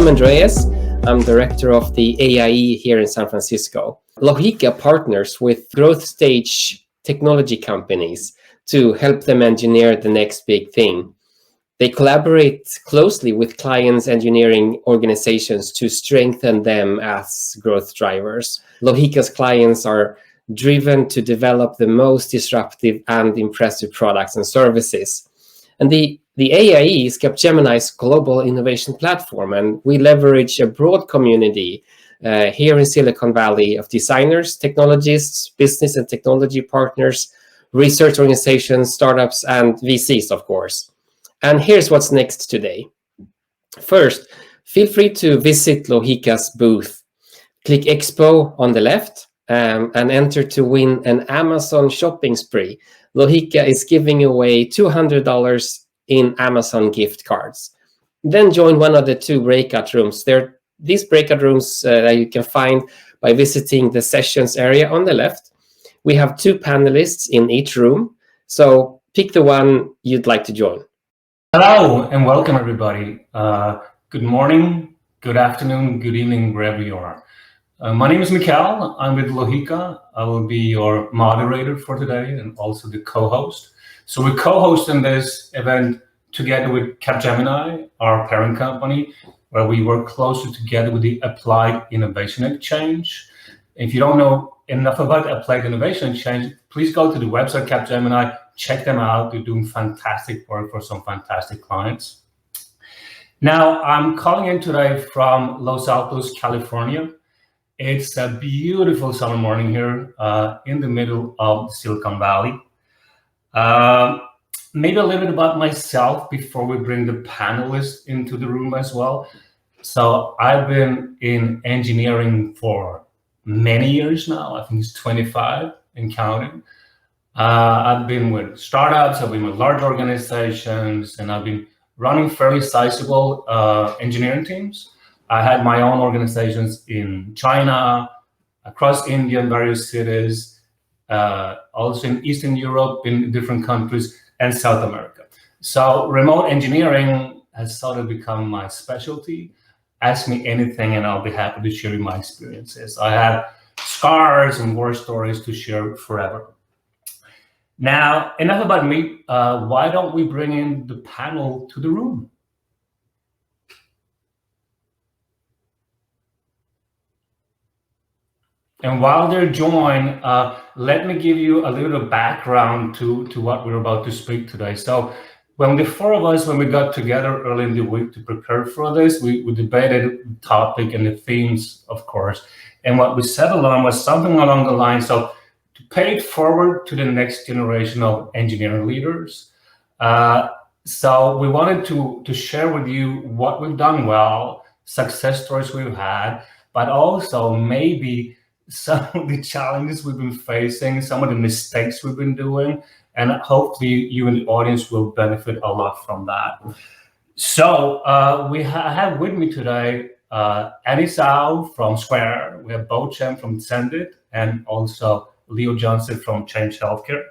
I'm Andreas. I'm director of the AIE here in San Francisco. Lohika partners with growth stage technology companies to help them engineer the next big thing. They collaborate closely with clients' engineering organizations to strengthen them as growth drivers. Lohika's clients are driven to develop the most disruptive and impressive products and services. And the AIE is Capgemini's global innovation platform, and we leverage a broad community here in Silicon Valley of designers, technologists, business and technology partners, research organizations, startups, and VCs, of course. And here's what's next today. First, feel free to visit Lohika's booth. Click Expo on the left and enter to win an Amazon shopping spree. Lohika is giving away $200 in Amazon gift cards. Then join one of the 2 breakout rooms. These breakout rooms that you can find by visiting the sessions area on the left. We have 2 panelists in each room, so pick the one you'd like to join. Hello and welcome everybody. Good morning, good afternoon, good evening, wherever you are. My name is Mikael. I'm with Lohika. I will be your moderator for today and also the co-host. So we're co-hosting this event together with Capgemini, our parent company, where we work closely together with the Applied Innovation Exchange. If you don't know enough about Applied Innovation Exchange, please go to the website Capgemini, check them out. They're doing fantastic work for some fantastic clients. Now, I'm calling in today from Los Altos, California. It's a beautiful summer morning here in the middle of Silicon Valley. Maybe a little bit about myself before we bring the panelists into the room as well. So I've been in engineering for many years now. I think it's 25 and counting. I've been with startups, I've been with large organizations, and I've been running fairly sizable engineering teams. I had my own organizations in China, across India in various cities, also in Eastern Europe, in different countries, and South America. So remote engineering has sort of become my specialty. Ask me anything and I'll be happy to share my experiences. I have scars and war stories to share forever. Now, enough about me. Why don't we bring in the panel to the room? And while they're joined, let me give you a little background to what we're about to speak today. So when the 4 of us, when we got together early in the week to prepare for this, we debated the topic and the themes, of course. And what we settled on was something along the lines of to pay it forward to the next generation of engineering leaders. So we wanted to share with you what we've done well, success stories we've had, but also maybe some of the challenges we've been facing, some of the mistakes we've been doing, and hopefully you and the audience will benefit a lot from that. So we have with me today Zhao from Square. We have Chen from Xendit, and also Janze from Change Healthcare.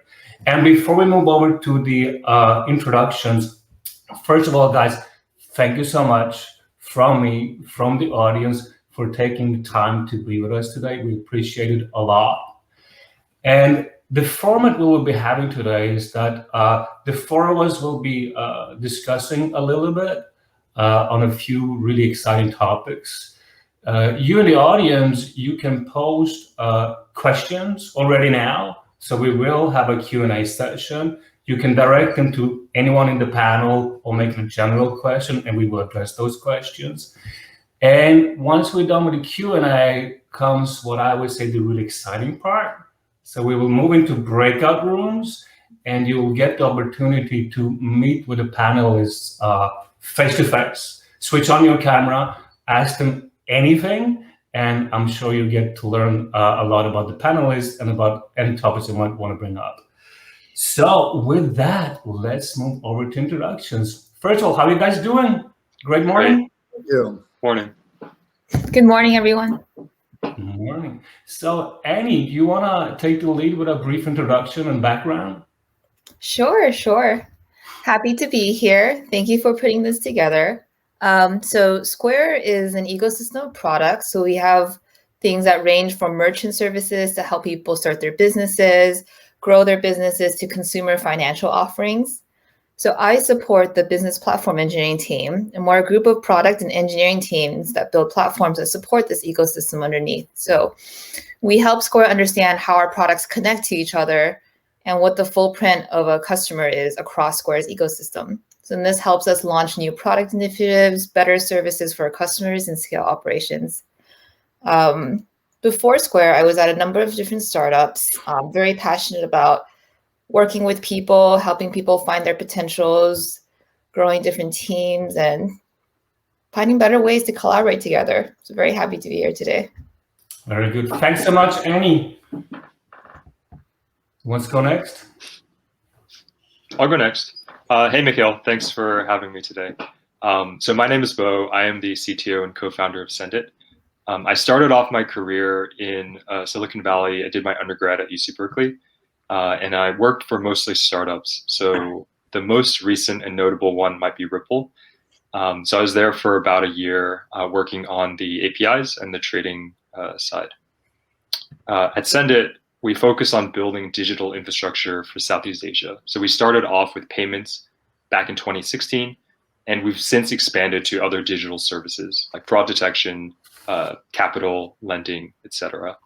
And before we move over to the introductions, first of all, guys, thank you so much from me, from the audience, for taking the time to be with us today. We appreciate it a lot. And the format we will be having today is that the 4 of us will be discussing a little bit on a few really exciting topics. You in the audience, you can post questions already now. So we will have a Q&A session. You can direct them to anyone in the panel or make a general question, and we will address those questions. And once we're done with the Q&A comes what I would say the really exciting part. So we will move into breakout rooms and you'll get the opportunity to meet with the panelists face-to-face. Switch on your camera, ask them anything, and I'm sure you'll get to learn a lot about the panelists and about any topics you might want to bring up. So with that, let's move over to introductions. First of all, how are you guys doing? Great morning. Thank you. Morning. Good morning, everyone. Good morning. So Annie, do you want to take the lead with a brief introduction and background? Sure. Happy to be here. Thank you for putting this together. So Square is an ecosystem of products. So we have things that range from merchant services to help people start their businesses, grow their businesses, to consumer financial offerings. So I support the business platform engineering team, and we're a group of product and engineering teams that build platforms that support this ecosystem underneath. So we help Square understand how our products connect to each other and what the full print of a customer is across Square's ecosystem. So this helps us launch new product initiatives, better services for our customers, and scale operations. Before Square, I was at a number of different startups, very passionate about working with people, helping people find their potentials, growing different teams, and finding better ways to collaborate together. So very happy to be here today. Very good. Thanks so much, Annie. Let's go next. I'll go next. Hey, Mikael, thanks for having me today. So my name is Bo. I am the CTO and co-founder of Xendit. I started off my career in Silicon Valley. I did my undergrad at UC Berkeley, and I worked for mostly startups. So the most recent and notable one might be Ripple. So I was there for about a year working on the APIs and the trading side. At Xendit, we focus on building digital infrastructure for Southeast Asia. So we started off with payments back in 2016, and we've since expanded to other digital services like fraud detection, capital, lending, etc.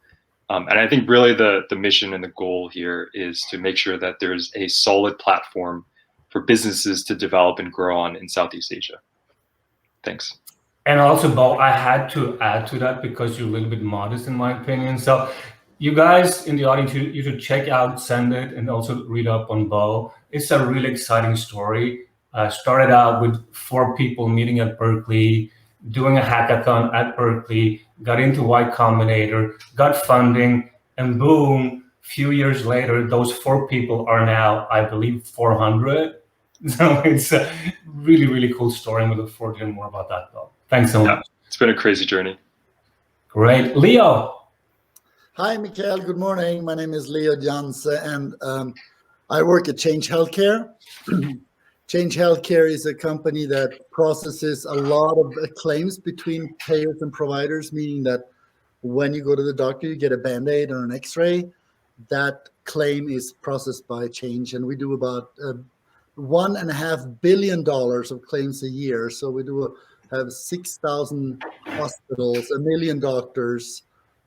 And I think really the mission and the goal here is to make sure that there's a solid platform for businesses to develop and grow on in Southeast Asia. Thanks. And also, Bo, I had to add to that because you're a little bit modest in my opinion. So you guys in the audience, you should check out Xendit and also read up on Bo. It's a really exciting story. Started out with 4 people meeting at Berkeley, doing a hackathon at Berkeley, got into Y Combinator, got funding, and boom, a few years later, those 4 people are now, I believe, 400. So it's a really, really cool story, and we look forward to hearing more about that, Bo. Thanks so much. It's been a crazy journey. Great. Leo. Hi, Mikael. Good morning. My name is Leo Janze, and I work at Change Healthcare. Change Healthcare is a company that processes a lot of claims between payers and providers, meaning that when you go to the doctor, you get a Band-Aid or an X-ray. That claim is processed by Change, and we do about $1.5 billion of claims a year. So we have 6,000 hospitals, 1 million doctors,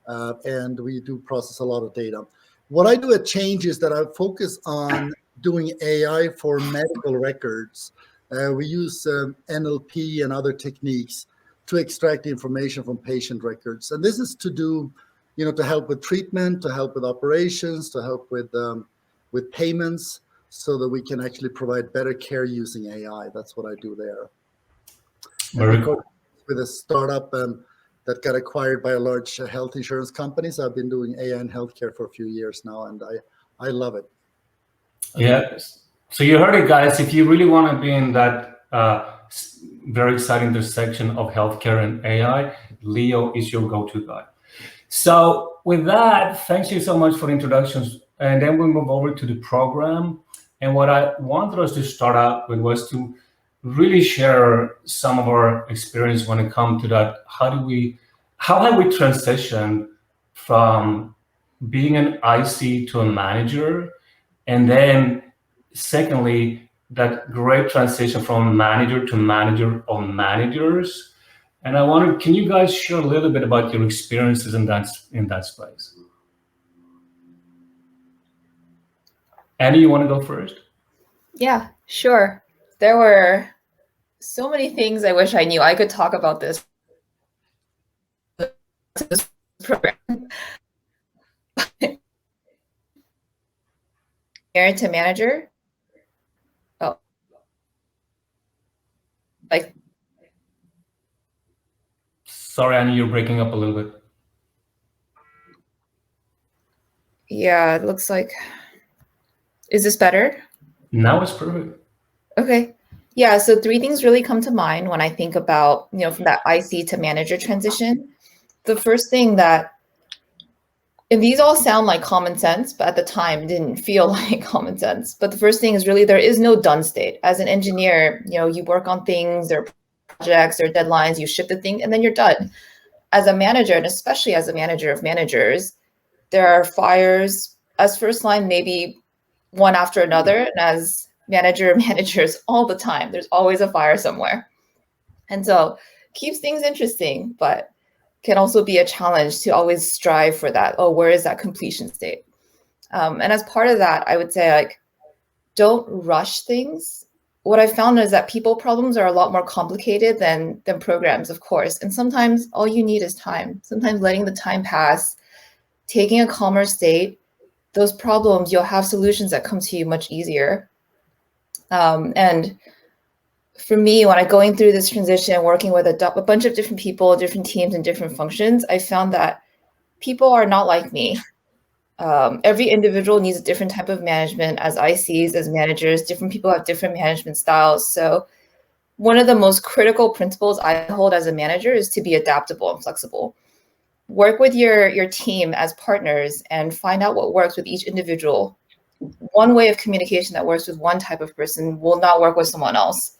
and we do process a lot of data. What I do at Change is that I focus on doing AI for medical records. We use NLP and other techniques to extract information from patient records. And this is to do, to help with treatment, to help with operations, to help with payments, so that we can actually provide better care using AI. That's what I do there. Very cool. With a startup that got acquired by a large health insurance company. So I've been doing AI in healthcare for a few years now, and I love it. Yeah. So you heard it, guys. If you really want to be in that very exciting intersection of healthcare and AI, Leo is your go-to guy. So with that, thank you so much for the introductions. And then we'll move over to the program. And what I wanted us to start out with was to really share some of our experience when it comes to that. How have we transitioned from being an IC to a manager? And then secondly, that great transition from manager to manager of managers. And I wondered, can you guys share a little bit about your experiences in that space? Annie, you want to go first? Yeah, sure. There were so many things I wish I knew. I could talk about this program. To manager. Oh, like. Sorry, Annie, you're breaking up a little bit. Yeah, it looks like. Is this better? Now it's perfect. Okay. Yeah, so 3 things really come to mind when I think about, from that IC to manager transition. The first thing that, and these all sound like common sense, but at the time it didn't feel like common sense. But the first thing is really there is no done state. As an engineer, you work on things, there are projects or deadlines, you ship the thing, and then you're done. As a manager, and especially as a manager of managers, there are fires as first line, maybe one after another, and as manager of managers all the time. There's always a fire somewhere. And so keeps things interesting, but can also be a challenge to always strive for that. Oh, where is that completion state? And as part of that, I would say, like, don't rush things. What I found is that people problems are a lot more complicated than programs, of course. And sometimes all you need is time. Sometimes letting the time pass, taking a calmer state, those problems, you'll have solutions that come to you much easier. And for me, when I'm going through this transition, working with a bunch of different people, different teams, and different functions, I found that people are not like me. Every individual needs a different type of management. As ICs, as managers, different people have different management styles. So one of the most critical principles I hold as a manager is to be adaptable and flexible. Work with your team as partners and find out what works with each individual. One way of communication that works with one type of person will not work with someone else.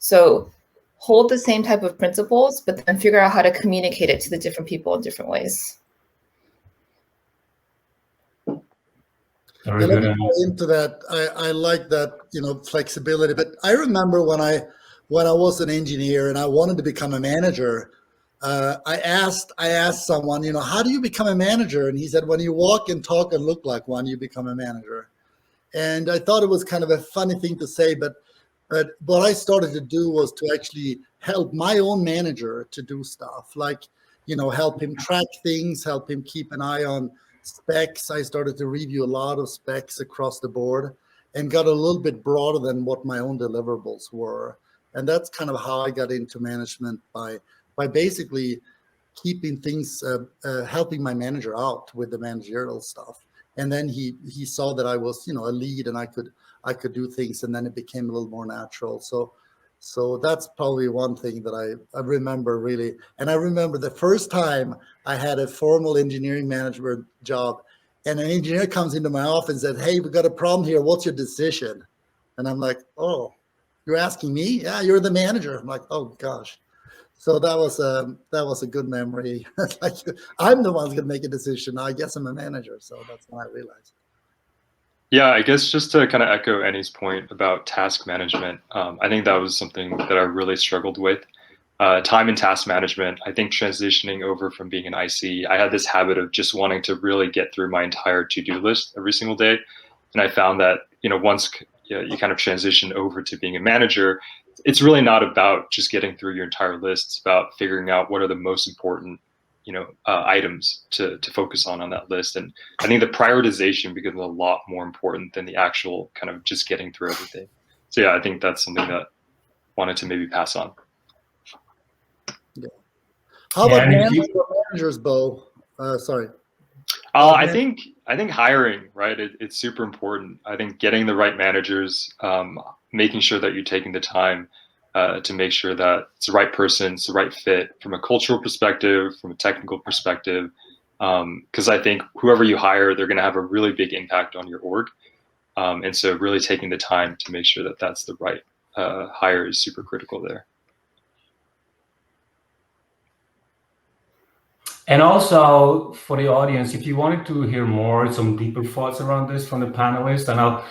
So hold the same type of principles, but then figure out how to communicate it to the different people in different ways. Let me go into that. I like that, flexibility. But I remember when I was an engineer and I wanted to become a manager, I asked someone, how do you become a manager? And he said, when you walk and talk and look like one, you become a manager. And I thought it was kind of a funny thing to say, but what I started to do was to actually help my own manager to do stuff like, help him track things, help him keep an eye on specs. I started to review a lot of specs across the board and got a little bit broader than what my own deliverables were. And that's kind of how I got into management, by basically keeping things, helping my manager out with the managerial stuff. And then he saw that I was, a lead and I could do things, and then it became a little more natural. So that's probably one thing that I remember really. And I remember the first time I had a formal engineering management job, and an engineer comes into my office and said, "Hey, we got a problem here. What's your decision?" And I'm like, "Oh, you're asking me? Yeah, you're the manager." I'm like, "Oh gosh." So that was a good memory. Like, I'm the one who's gonna make a decision. I guess I'm a manager. So that's when I realized. Yeah, I guess just to kind of echo Annie's point about task management, I think that was something that I really struggled with. Time and task management, I think transitioning over from being an IC, I had this habit of just wanting to really get through my entire to-do list every single day. And I found that, once you kind of transition over to being a manager, it's really not about just getting through your entire list. It's about figuring out what are the most important items to focus on that list. And I think the prioritization becomes a lot more important than the actual kind of just getting through everything. So yeah, I think that's something that I wanted to maybe pass on. Yeah. How about managers, Bo? Sorry. I think hiring, right? It's super important. I think getting the right managers, making sure that you're taking the time to make sure that it's the right person, it's the right fit from a cultural perspective, from a technical perspective. Because I think whoever you hire, they're going to have a really big impact on your org. And so really taking the time to make sure that that's the right hire is super critical there. And also for the audience, if you wanted to hear more, some deeper thoughts around this from the panelists, and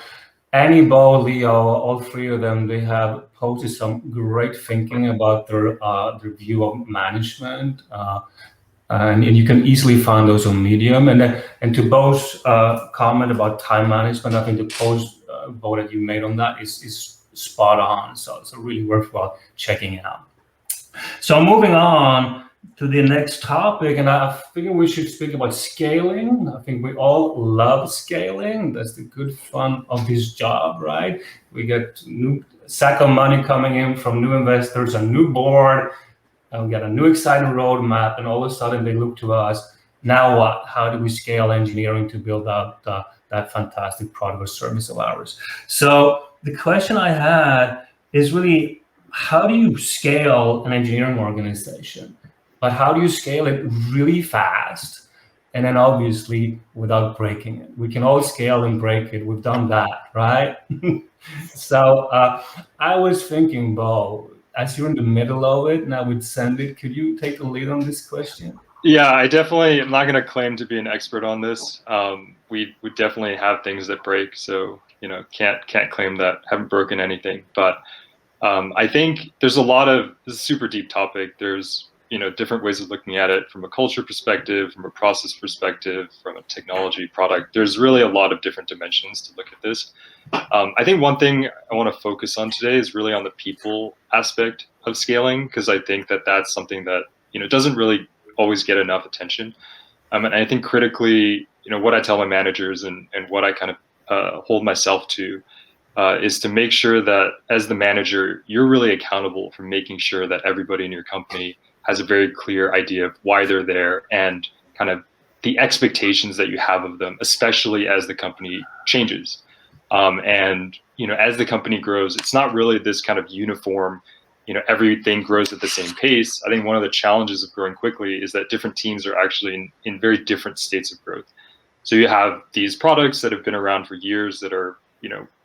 Annie, Bo, Leo, all three of them, they have posted some great thinking about their view of management, and you can easily find those on Medium. And to Bo's comment about time management, I think the post, Bo, that you made on that is spot on. So it's really worthwhile checking it out. So moving on to the next topic, and I figure we should speak about scaling. I think we all love scaling. That's the good fun of this job, right? We get new sack of money coming in from new investors, a new board, and we got a new exciting roadmap, and all of a sudden they look to us. Now what? How do we scale engineering to build out that fantastic product or service of ours? So the question I had is really, how do you scale an engineering organization? But how do you scale it really fast? And then obviously without breaking it. We can all scale and break it. We've done that, right? So I was thinking, Bo, as you're in the middle of it now with Xendit, could you take the lead on this question? Yeah, I definitely am not going to claim to be an expert on this. We definitely have things that break, so can't claim that haven't broken anything. But I think there's a lot of, this is a super deep topic. There's different ways of looking at it from a culture perspective, from a process perspective, from a technology product. There's really a lot of different dimensions to look at this. I think one thing I want to focus on today is really on the people aspect of scaling, because I think that that's something that doesn't really always get enough attention. And I think critically, what I tell my managers and what I kind of hold myself to is to make sure that as the manager, you're really accountable for making sure that everybody in your company has a very clear idea of why they're there and kind of the expectations that you have of them, especially as the company changes. And as the company grows, it's not really this kind of uniform, everything grows at the same pace. I think one of the challenges of growing quickly is that different teams are actually in very different states of growth. So you have these products that have been around for years that are,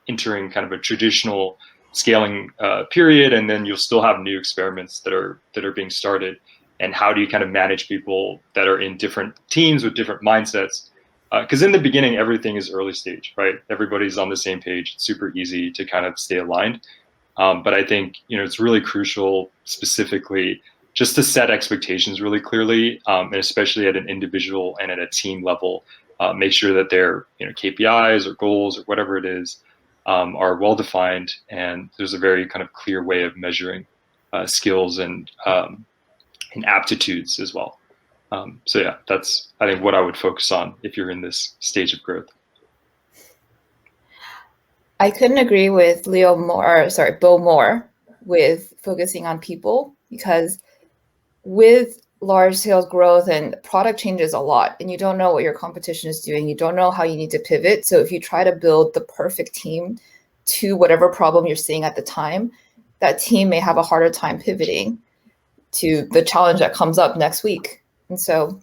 entering kind of a traditional scaling period, and then you'll still have new experiments that are being started. And how do you kind of manage people that are in different teams with different mindsets? Because in the beginning, everything is early stage, right? Everybody's on the same page. It's super easy to kind of stay aligned. But I think it's really crucial, specifically, just to set expectations really clearly, and especially at an individual and at a team level. Make sure that their KPIs or goals or whatever it is are well defined, and there's a very kind of clear way of measuring skills and aptitudes as well. So yeah, that's I think what I would focus on if you're in this stage of growth. I couldn't agree with Bo more with focusing on people, because with large scale growth and product changes a lot, and you don't know what your competition is doing. You don't know how you need to pivot. So if you try to build the perfect team to whatever problem you're seeing at the time, that team may have a harder time pivoting to the challenge that comes up next week. And so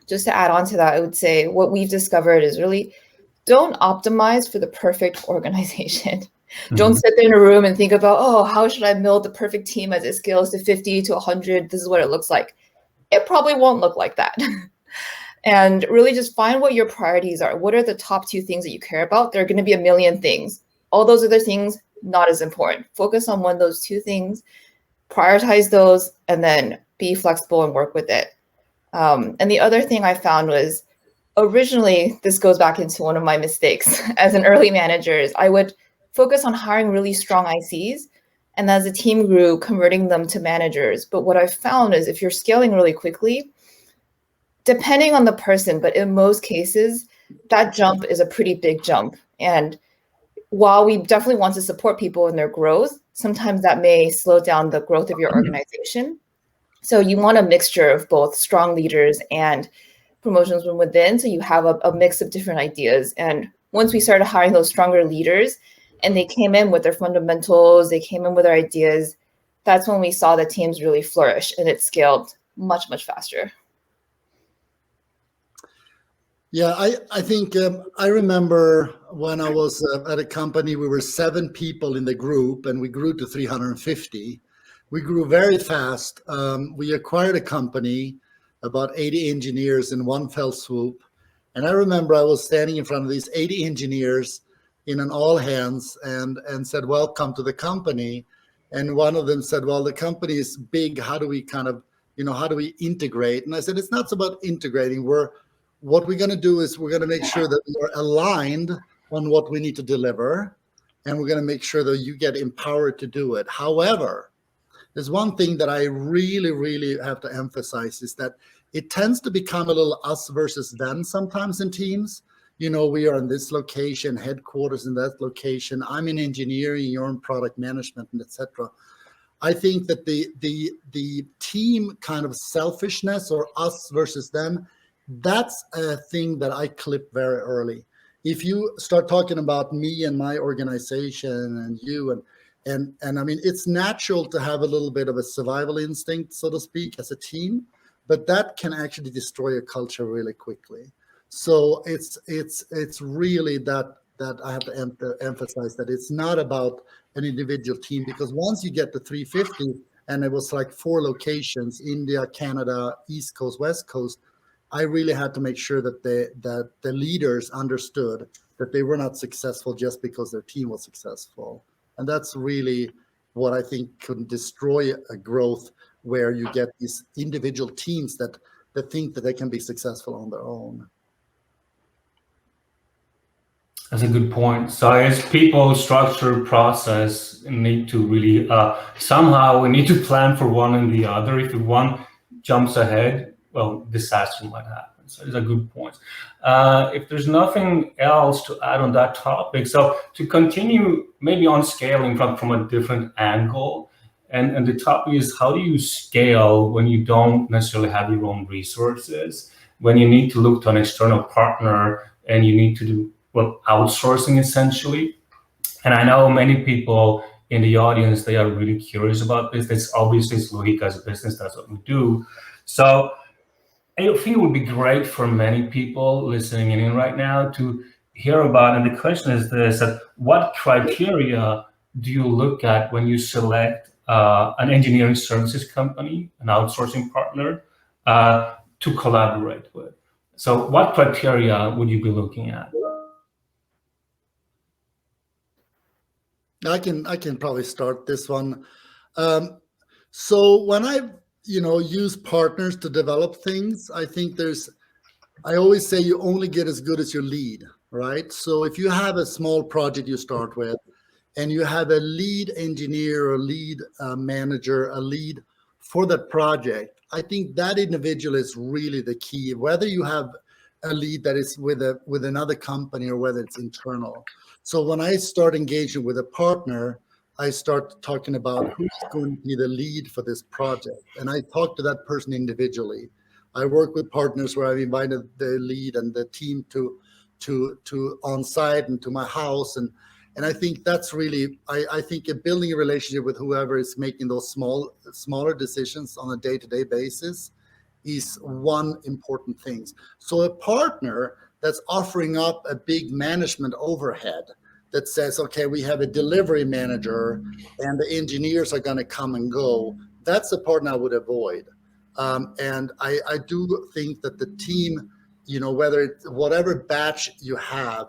just to add on to that, I would say what we've discovered is really don't optimize for the perfect organization. Mm-hmm. Don't sit there in a room and think about, oh, how should I build the perfect team as it scales to 50 to 100? This is what it looks like. It probably won't look like that. And really just find what your priorities are. What are the top 2 things that you care about? There are going to be a million things. All those other things, not as important. Focus on one of those 2 things, prioritize those, and then be flexible and work with it. And the other thing I found was, originally, this goes back into one of my mistakes as an early manager, is I would focus on hiring really strong ICs, and as the team grew, converting them to managers. But what I found is if you're scaling really quickly, depending on the person, but in most cases, that jump is a pretty big jump. And while we definitely want to support people in their growth, sometimes that may slow down the growth of your organization. So you want a mixture of both strong leaders and promotions from within. So you have a mix of different ideas. And once we started hiring those stronger leaders, and they came in with their fundamentals, they came in with their ideas, that's when we saw the teams really flourish, and it scaled much, much faster. Yeah, I think I remember when I was at a company, we were 7 people in the group, and we grew to 350. We grew very fast. We acquired a company, about 80 engineers in one fell swoop. And I remember I was standing in front of these 80 engineers in an all hands and said, welcome to the company. And one of them said, well, the company is big. How do we kind of, how do we integrate? And I said, it's not about integrating. What we're going to do is we're going to make sure that we are aligned on what we need to deliver. And we're going to make sure that you get empowered to do it. However, there's one thing that I really, really have to emphasize is that it tends to become a little us versus them sometimes in teams. We are in this location, headquarters in that location. I'm in engineering, you're in product management, and etc. I think that the team kind of selfishness, or us versus them, that's a thing that I clip very early. If you start talking about me and my organization and you and I mean, it's natural to have a little bit of a survival instinct, so to speak, as a team, but that can actually destroy a culture really quickly. So it's really that that I have to emphasize, that it's not about an individual team, because once you get to 350, and it was like 4 locations, India, Canada, East Coast, West Coast, I really had to make sure that the leaders understood that they were not successful just because their team was successful. And that's really what I think could destroy a growth, where you get these individual teams that think that they can be successful on their own. That's a good point. So as people, structure, process need to really somehow we need to plan for one and the other. If one jumps ahead, well, disaster might happen. So it's a good point. If there's nothing else to add on that topic, so to continue maybe on scaling from a different angle, and the topic is, how do you scale when you don't necessarily have your own resources, when you need to look to an external partner and you need to do outsourcing essentially? And I know many people in the audience, they are really curious about this. It's obviously Lohika's business, that's what we do. So I think it would be great for many people listening in right now to hear about, and the question is this, what criteria do you look at when you select an engineering services company, an outsourcing partner, to collaborate with? So what criteria would you be looking at? I can probably start this one. So when I use partners to develop things, I think I always say you only get as good as your lead, right? So if you have a small project you start with, and you have a lead engineer or lead manager, a lead for that project, I think that individual is really the key, whether you have a lead that is with another company or whether it's internal. So when I start engaging with a partner, I start talking about who's going to be the lead for this project. And I talk to that person individually. I work with partners where I've invited the lead and the team to on site and to my house. And I think that's really, I think building a relationship with whoever is making those smaller decisions on a day-to-day basis is one important thing. So a partner that's offering up a big management overhead that says, okay, we have a delivery manager and the engineers are going to come and go, that's the partner I would avoid. And I do think that the team, whether it's whatever batch you have,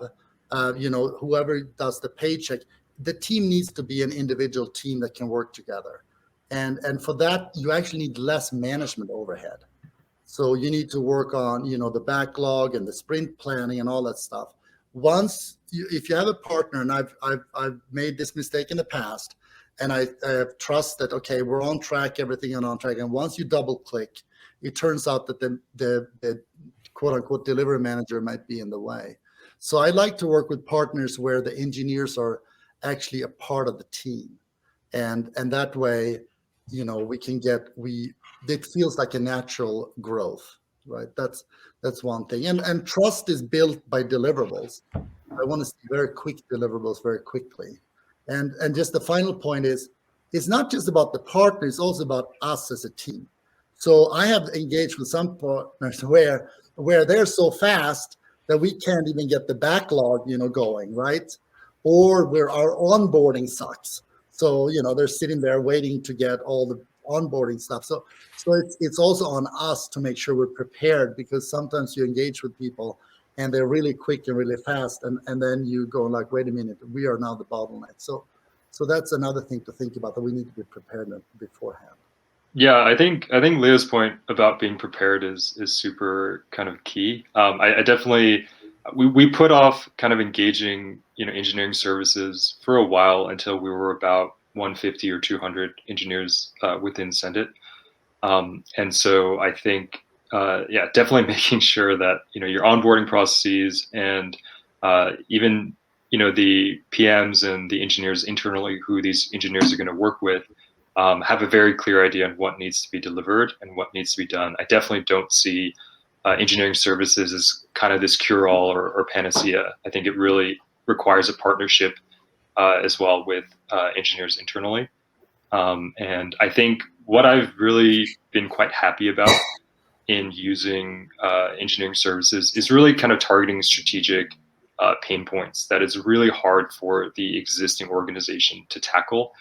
whoever does the paycheck, the team needs to be an individual team that can work together. And for that, you actually need less management overhead. So you need to work on, the backlog and the sprint planning and all that stuff. If you have a partner, and I've made this mistake in the past, and I have trust that, okay, we're on track, everything is on track. And once you double click, it turns out that the quote unquote delivery manager might be in the way. So I like to work with partners where the engineers are actually a part of the team. And that way, it feels like a natural growth, right? That's one thing. And trust is built by deliverables. I want to see very quick deliverables very quickly. And just the final point is, it's not just about the partner, it's also about us as a team. So I have engaged with some partners where they're so fast that we can't even get the backlog, going, right? Or where our onboarding sucks. So, they're sitting there waiting to get all the onboarding stuff. So it's also on us to make sure we're prepared, because sometimes you engage with people and they're really quick and really fast. And then you go like, wait a minute, we are now the bottleneck. So that's another thing to think about, that we need to be prepared beforehand. Yeah, I think Leo's point about being prepared is super kind of key. I definitely, we put off kind of engaging, engineering services for a while until we were about 150 or 200 engineers within Xendit. And so I think, definitely making sure that, your onboarding processes and even, the PMs and the engineers internally who these engineers are going to work with have a very clear idea on what needs to be delivered and what needs to be done. I definitely don't see engineering services as kind of this cure-all or panacea. I think it really requires a partnership as well with engineers internally. And I think what I've really been quite happy about in using engineering services is really kind of targeting strategic pain points that it's really hard for the existing organization to tackle.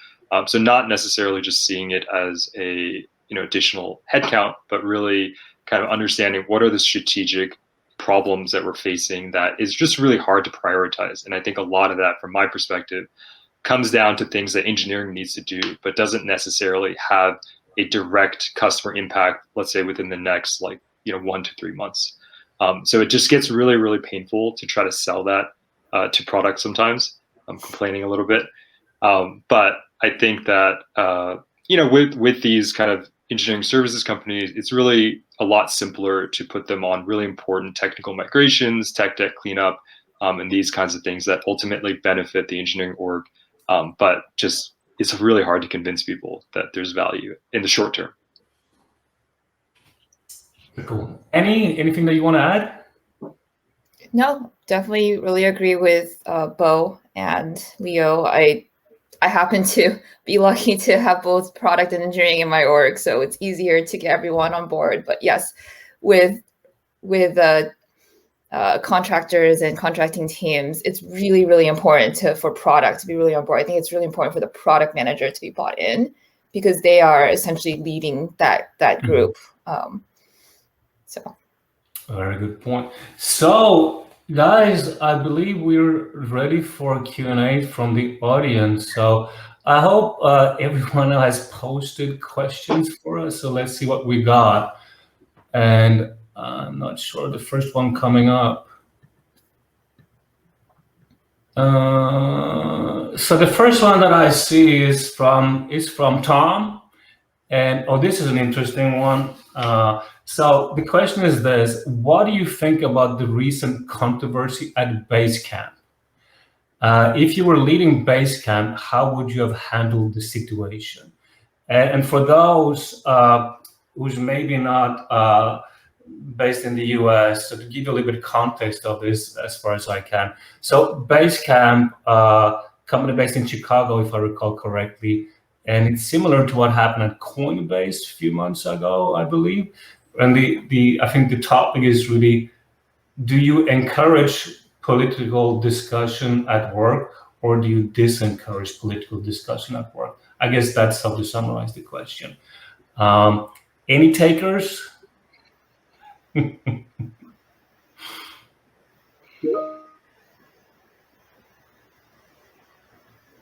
So not necessarily just seeing it as a additional headcount, but really kind of understanding what are the strategic problems that we're facing that is just really hard to prioritize. And I think a lot of that, from my perspective, comes down to things that engineering needs to do, but doesn't necessarily have a direct customer impact, let's say within the next 1 to 3 months. So it just gets really, really painful to try to sell that to products sometimes. I'm complaining a little bit. But I think that, with these kind of engineering services companies, it's really a lot simpler to put them on really important technical migrations, tech debt cleanup, and these kinds of things that ultimately benefit the engineering org. But just it's really hard to convince people that there's value in the short term. Cool. Anything that you want to add? No, definitely really agree with Bo and Leo. I happen to be lucky to have both product and engineering in my org, so it's easier to get everyone on board. But yes, with contractors and contracting teams, it's really, really important for product to be really on board. I think it's really important for the product manager to be bought in, because they are essentially leading that group. So. Very good point. So, guys, I believe we're ready for Q&A from the audience. So I hope everyone has posted questions for us. So let's see what we got. And I'm not sure the first one coming up. So the first one that I see is from Tom. And this is an interesting one. So the question is this: what do you think about the recent controversy at Basecamp? If you were leading Basecamp, how would you have handled the situation? And for those who's maybe not based in the US, so to give you a little bit of context of this as far as I can. So Basecamp, company based in Chicago, if I recall correctly, and it's similar to what happened at Coinbase a few months ago, I believe. And I think the topic is really, do you encourage political discussion at work, or do you disencourage political discussion at work? I guess that's how to summarize the question. Any takers?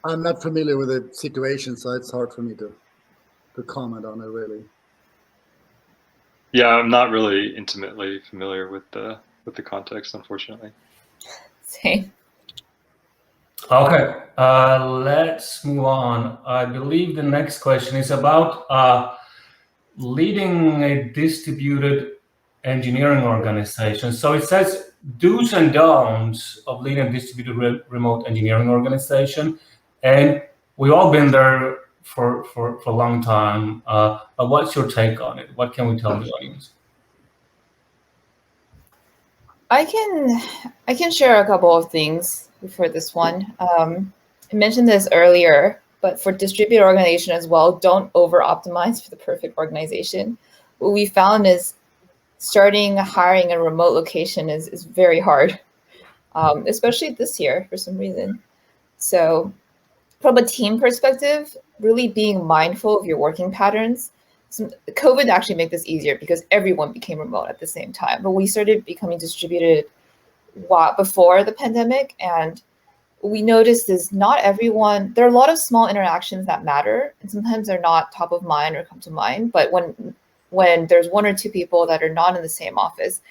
I'm not familiar with the situation, so it's hard for me to comment on it, really. Yeah, I'm not really intimately familiar with the context, unfortunately. Same. Okay, let's move on. I believe the next question is about leading a distributed engineering organization. So it says do's and don'ts of leading a distributed remote engineering organization, and we've all been there for a long time. But what's your take on it? What can we tell the audience? I can share a couple of things for this one. I mentioned this earlier, but for distributed organization as well, don't over-optimize for the perfect organization. What we found is hiring a remote location is very hard, especially this year for some reason. So from a team perspective, really being mindful of your working patterns. COVID actually made this easier because everyone became remote at the same time, but we started becoming distributed before the pandemic, and we noticed is not everyone, there are a lot of small interactions that matter, and sometimes they're not top of mind or come to mind, but when there's one or two people that are not in the same office,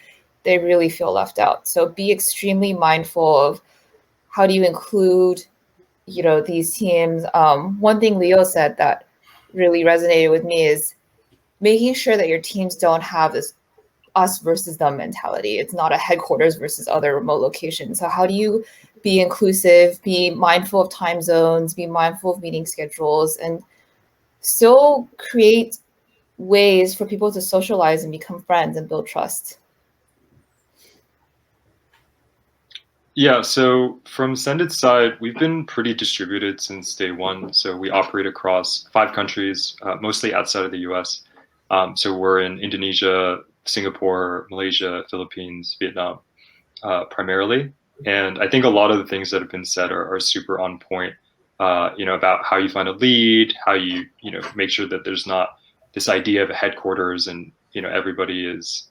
they really feel left out. So be extremely mindful of how do you include these teams. One thing Leo said that really resonated with me is making sure that your teams don't have this us versus them mentality. It's not a headquarters versus other remote locations. So how do you be inclusive, be mindful of time zones, be mindful of meeting schedules, and still create ways for people to socialize and become friends and build trust? Yeah, so from Xendit's side, we've been pretty distributed since day one. So we operate across 5 countries, mostly outside of the US. So we're in Indonesia, Singapore, Malaysia, Philippines, Vietnam, primarily. And I think a lot of the things that have been said are super on point, about how you find a lead, how you make sure that there's not this idea of a headquarters and, everybody is,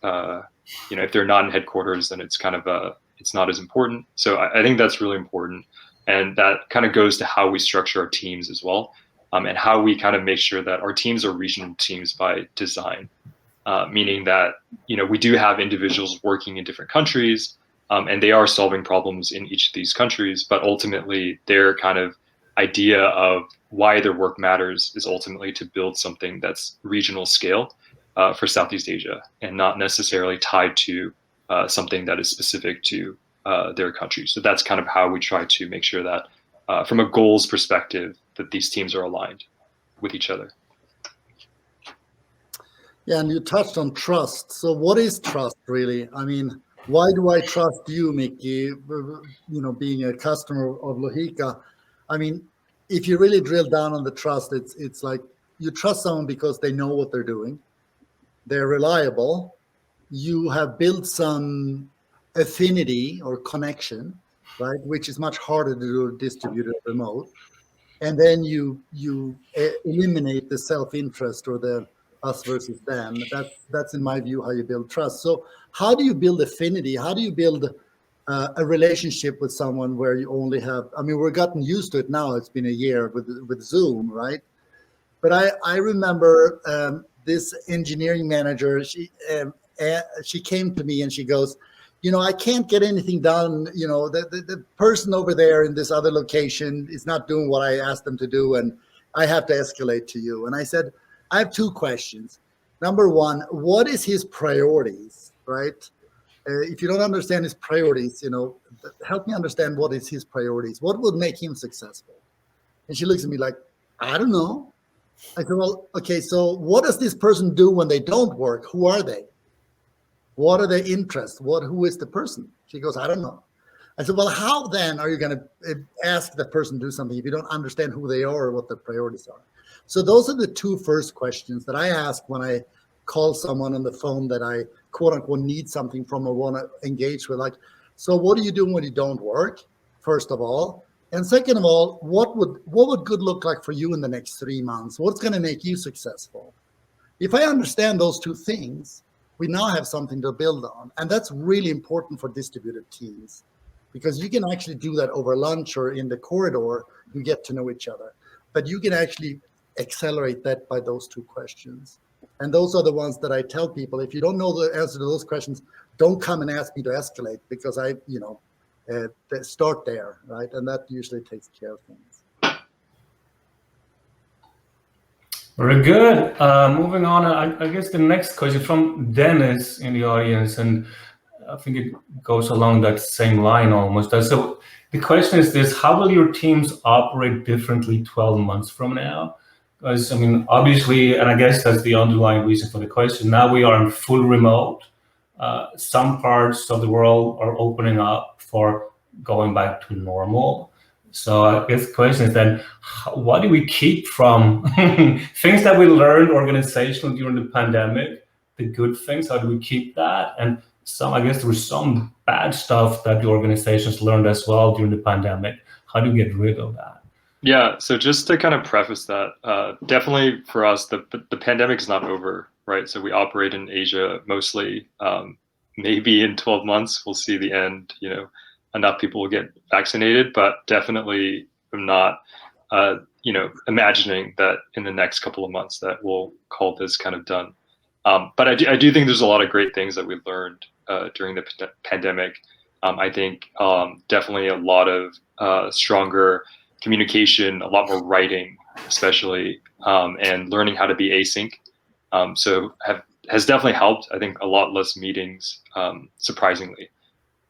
if they're not in headquarters, then it's kind of it's not as important. So I think that's really important. And that kind of goes to how we structure our teams as well, and how we kind of make sure that our teams are regional teams by design, meaning that, we do have individuals working in different countries, and they are solving problems in each of these countries, but ultimately their kind of idea of why their work matters is ultimately to build something that's regional scale for Southeast Asia and not necessarily tied to something that is specific to their country. So that's kind of how we try to make sure that from a goals perspective, that these teams are aligned with each other. Yeah, and you touched on trust. So what is trust really? I mean, why do I trust you, Mickey, being a customer of Lohika? I mean, if you really drill down on the trust, it's like you trust someone because they know what they're doing. They're reliable. You have built some affinity or connection, right? Which is much harder to do distributed remote. And then you eliminate the self-interest or the us versus them. That's in my view how you build trust. So how do you build affinity? How do you build a relationship with someone where you only have? I mean, we're gotten used to it now. It's been a year with Zoom, right? But I remember this engineering manager. She came to me and she goes, I can't get anything done. The person over there in this other location is not doing what I asked them to do, and I have to escalate to you. And I said, I have two questions. Number one, what is his priorities, right? If you don't understand his priorities, help me understand what is his priorities. What would make him successful? And she looks at me like, I don't know. I said, well, okay, so what does this person do when they don't work? Who are they? What are their interests? Who is the person? She goes, I don't know. I said, well, how then are you going to ask the person to do something if you don't understand who they are or what their priorities are? So those are the two first questions that I ask when I call someone on the phone that I quote unquote need something from or want to engage with. Like, so what are you doing when you don't work? First of all. And second of all, what would good look like for you in the next 3 months? What's going to make you successful? If I understand those two things, we now have something to build on. And that's really important for distributed teams because you can actually do that over lunch or in the corridor. You get to know each other, but you can actually accelerate that by those two questions. And those are the ones that I tell people, if you don't know the answer to those questions, don't come and ask me to escalate because start there, right? And that usually takes care of things. Very good. Moving on, I guess the next question from Dennis in the audience, and I think it goes along that same line almost. So the question is this: how will your teams operate differently 12 months from now? Because, I mean, obviously, and I guess that's the underlying reason for the question, now we are in full remote. Some parts of the world are opening up for going back to normal. So I guess the question is then, what do we keep from things that we learned organizationally during the pandemic, the good things, how do we keep that? And I guess there was some bad stuff that the organizations learned as well during the pandemic. How do we get rid of that? Yeah, so just to kind of preface that, definitely for us, the pandemic is not over, right? So we operate in Asia mostly. Maybe in 12 months, we'll see the end, enough people will get vaccinated, but definitely I'm not, imagining that in the next couple of months that we'll call this kind of done. But I do think there's a lot of great things that we learned during the pandemic. I think definitely a lot of stronger communication, a lot more writing, especially, and learning how to be async. Has definitely helped. I think a lot less meetings, surprisingly.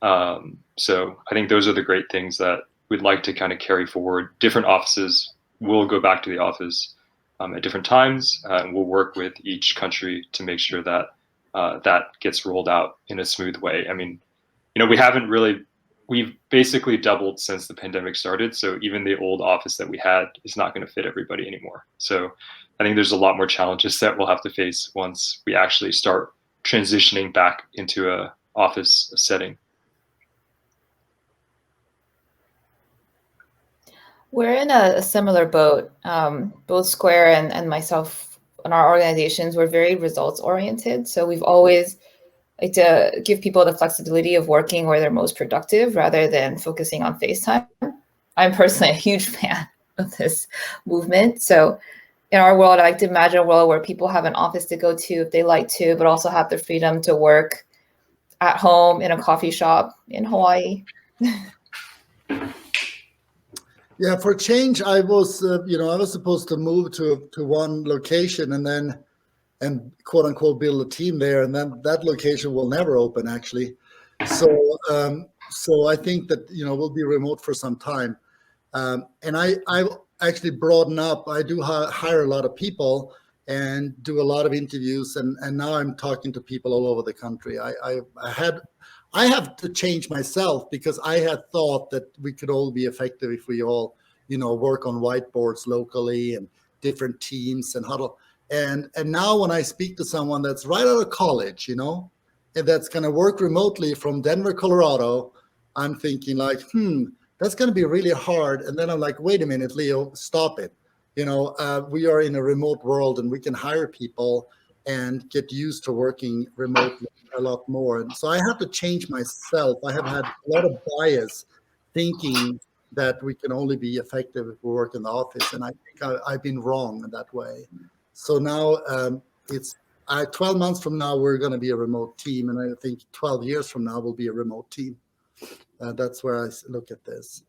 So I think those are the great things that we'd like to kind of carry forward. Different offices will go back to the office at different times, and we'll work with each country to make sure that that gets rolled out in a smooth way. I mean, we've basically doubled since the pandemic started. So even the old office that we had is not going to fit everybody anymore. So I think there's a lot more challenges that we'll have to face once we actually start transitioning back into a office setting. We're in a similar boat. Both Square and myself and our organizations, we're very results oriented. So we've always like to give people the flexibility of working where they're most productive rather than focusing on FaceTime. I'm personally a huge fan of this movement. So in our world, I like to imagine a world where people have an office to go to if they like to, but also have the freedom to work at home in a coffee shop in Hawaii. Yeah, for change, I was, I was supposed to move to one location and quote unquote build a team there, and then that location will never open actually. So I think that we'll be remote for some time, and I actually broaden up. I do hire a lot of people and do a lot of interviews, and now I'm talking to people all over the country. I have to change myself because I had thought that we could all be effective if we all, work on whiteboards locally and different teams and huddle. And now when I speak to someone that's right out of college, and that's going to work remotely from Denver, Colorado, I'm thinking like, that's going to be really hard. And then I'm like, wait a minute, Leo, stop it. We are in a remote world and we can hire people and get used to working remotely a lot more. And so I have to change myself. I have had a lot of bias thinking that we can only be effective if we work in the office. And I think I've been wrong in that way. So now 12 months from now, we're going to be a remote team. And I think 12 years from now, we'll be a remote team. That's where I look at this.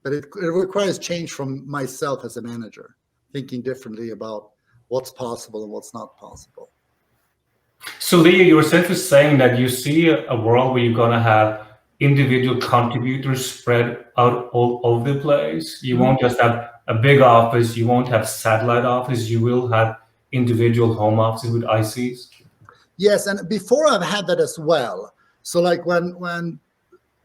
But it requires change from myself as a manager, thinking differently about what's possible and what's not possible. So Leo, you were essentially saying that you see a world where you're going to have individual contributors spread out all over the place. You won't just have a big office. You won't have satellite office. You will have individual home offices with ICs. Yes, and before I've had that as well. So like when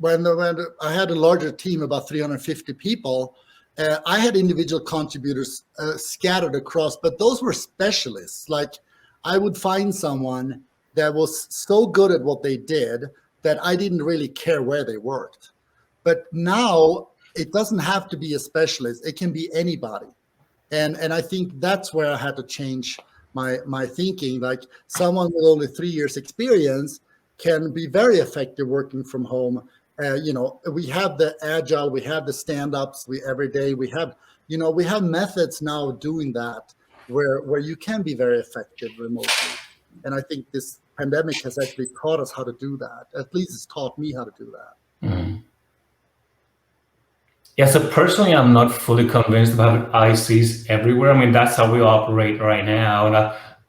I had a larger team, about 350 people, I had individual contributors scattered across, but those were specialists. Like I would find someone that was so good at what they did that I didn't really care where they worked. But now it doesn't have to be a specialist. It can be anybody. And I think that's where I had to change my thinking. Like someone with only 3 years experience can be very effective working from home. We have the agile, we have the stand-ups every day. We have methods now of doing that where you can be very effective remotely. And I think this pandemic has actually taught us how to do that. At least it's taught me how to do that. Mm. Yeah, so personally, I'm not fully convinced about ICs everywhere. I mean, that's how we operate right now. And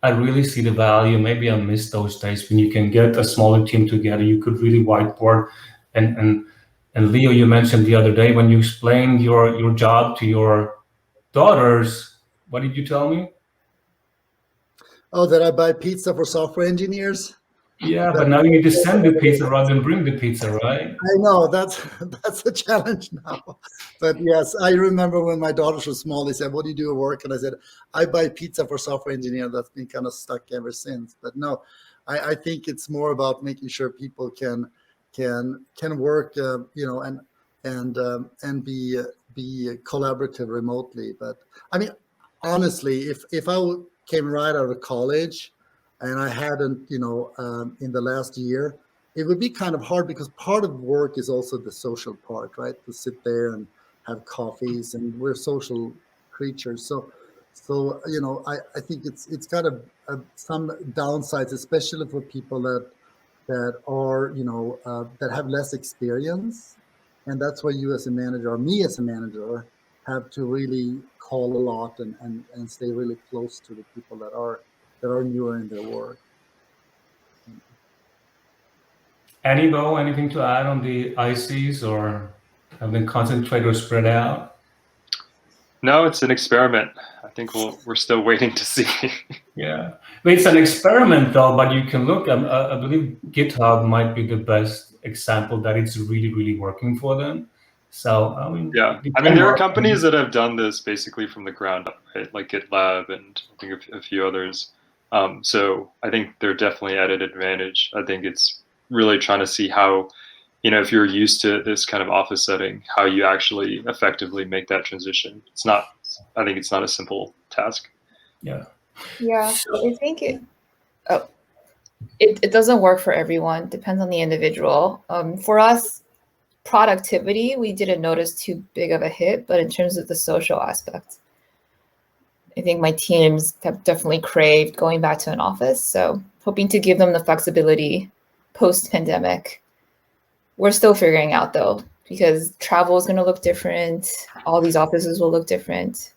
I really see the value. Maybe I miss those days when you can get a smaller team together. You could really whiteboard. And Leo, you mentioned the other day when you explained your job to your daughters, what did you tell me? Oh, that I buy pizza for software engineers? Yeah, but now you need to send the pizza rather than bring the pizza, right? I know, that's a challenge now. But yes, I remember when my daughters were small, they said, what do you do at work? And I said, I buy pizza for software engineers. That's been kind of stuck ever since. But no, I think it's more about making sure people can work, and be collaborative remotely. But I mean, honestly, if I came right out of college and I hadn't, in the last year, it would be kind of hard because part of work is also the social part, right? To sit there and have coffees, and we're social creatures. So I think it's got some downsides, especially for people that are, that have less experience. And that's why you as a manager, or me as a manager, have to really call a lot and stay really close to the people that are newer in their work. Anything to add on the ICs, or have them concentrated or spread out? No, it's an experiment. I think we're still waiting to see. Yeah, it's an experiment though, but you can look, I believe GitHub might be the best example that it's really, really working for them. So, I mean, yeah, I mean, there are companies that have done this basically from the ground up, right? Like GitLab and I think a few others. So I think they're definitely at an advantage. I think it's really trying to see how if you're used to this kind of office setting, how you actually effectively make that transition. I think it's not a simple task. Yeah. I think it doesn't work for everyone. Depends on the individual. For us, productivity, we didn't notice too big of a hit, but in terms of the social aspect, I think my teams have definitely craved going back to an office. So hoping to give them the flexibility post-pandemic. We're still figuring out though, because travel is going to look different. All these offices will look different.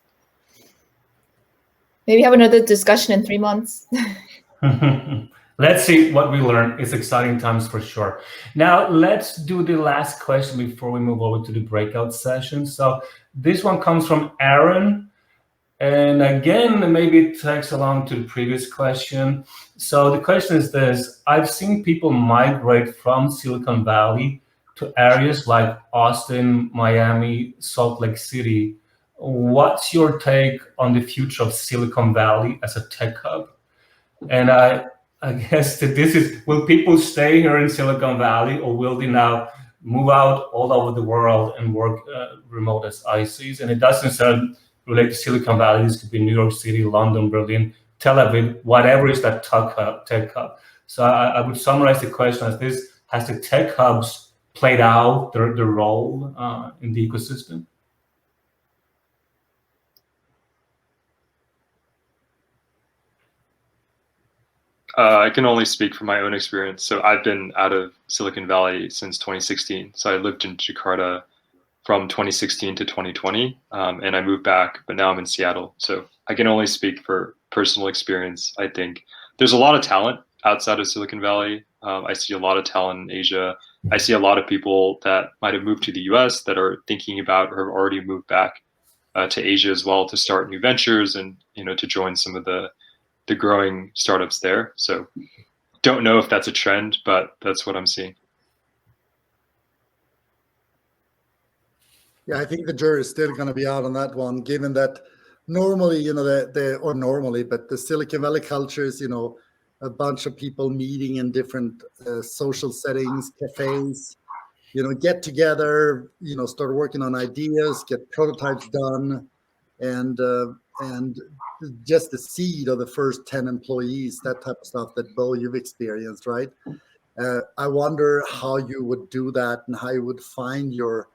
Maybe have another discussion in 3 months. Let's see what we learn. It's exciting times for sure. Now let's do the last question before we move over to the breakout session. So this one comes from Aaron. And again, maybe it tags along to the previous question. So the question is this: I've seen people migrate from Silicon Valley to areas like Austin, Miami, Salt Lake City. What's your take on the future of Silicon Valley as a tech hub? And I guess that this is, will people stay here in Silicon Valley, or will they now move out all over the world and work remote as ICs? And it doesn't necessarily relate to Silicon Valley. This could be New York City, London, Berlin, Tel Aviv, whatever is that tech hub. So I would summarize the question as this: has the tech hubs played out their role in the ecosystem? I can only speak from my own experience. So I've been out of Silicon Valley since 2016. So I lived in Jakarta from 2016 to 2020, and I moved back, but now I'm in Seattle. So I can only speak for personal experience. I think there's a lot of talent outside of Silicon Valley. I see a lot of talent in Asia. I see a lot of people that might have moved to the US that are thinking about or have already moved back to Asia as well to start new ventures and, to join some of the growing startups there. So don't know if that's a trend, but that's what I'm seeing. Yeah, I think the jury is still going to be out on that one, given that normally, but the Silicon Valley culture is, a bunch of people meeting in different social settings, cafes, get together, start working on ideas, get prototypes done, and just the seed of the first 10 employees, that type of stuff that, Bo, you've experienced, right? I wonder how you would do that and how you would find your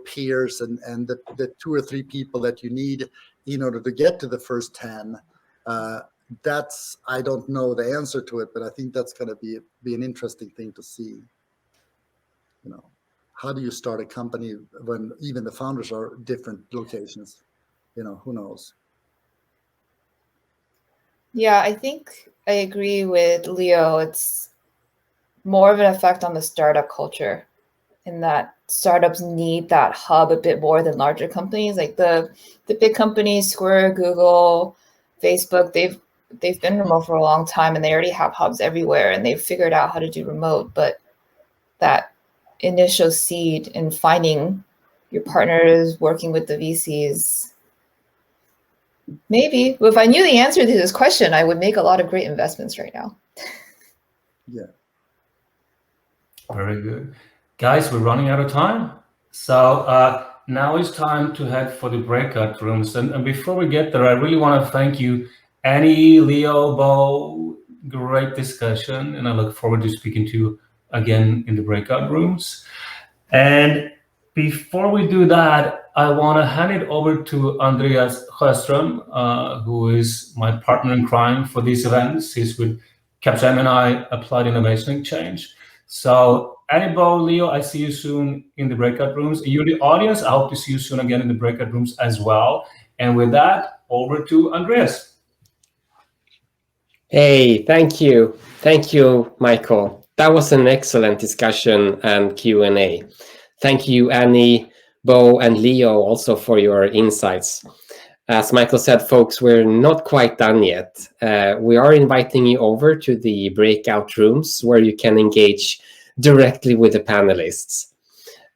peers and the 2 or 3 people that you need in order to get to the first 10. I don't know the answer to it, but I think that's going to be an interesting thing to see. How do you start a company when even the founders are different locations? Who knows? Yeah, I think I agree with Leo. It's more of an effect on the startup culture, in that startups need that hub a bit more than larger companies. Like the big companies, Square, Google, Facebook, they've been remote for a long time and they already have hubs everywhere and they've figured out how to do remote. But that initial seed in finding your partners, working with the VCs, maybe. But if I knew the answer to this question, I would make a lot of great investments right now. Yeah. Very good. Guys, we're running out of time. So now it's time to head for the breakout rooms. And before we get there, I really want to thank you, Annie, Leo, Bo. Great discussion. And I look forward to speaking to you again in the breakout rooms. And before we do that, I want to hand it over to Andreas Sjöström, who is my partner in crime for these events. He's with Capgemini Applied Innovation Exchange. So, Annie, Bo, Leo, I see you soon in the breakout rooms. You, the audience, I hope to see you soon again in the breakout rooms as well. And with that, over to Andreas. Hey, thank you. Thank you, Michael. That was an excellent discussion and Q&A. Thank you, Annie, Bo, and Leo also for your insights. As Michael said, folks, we're not quite done yet. We are inviting you over to the breakout rooms where you can engage directly with the panelists.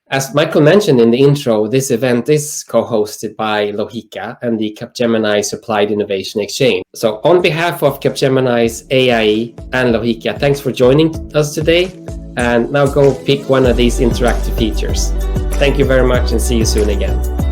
As Michael mentioned in the intro, this event is co-hosted by Lohika and the Capgemini Applied Innovation Exchange. So on behalf of Capgemini's AIE and Lohika, thanks for joining us today. And now go pick one of these interactive features. Thank you very much and see you soon again.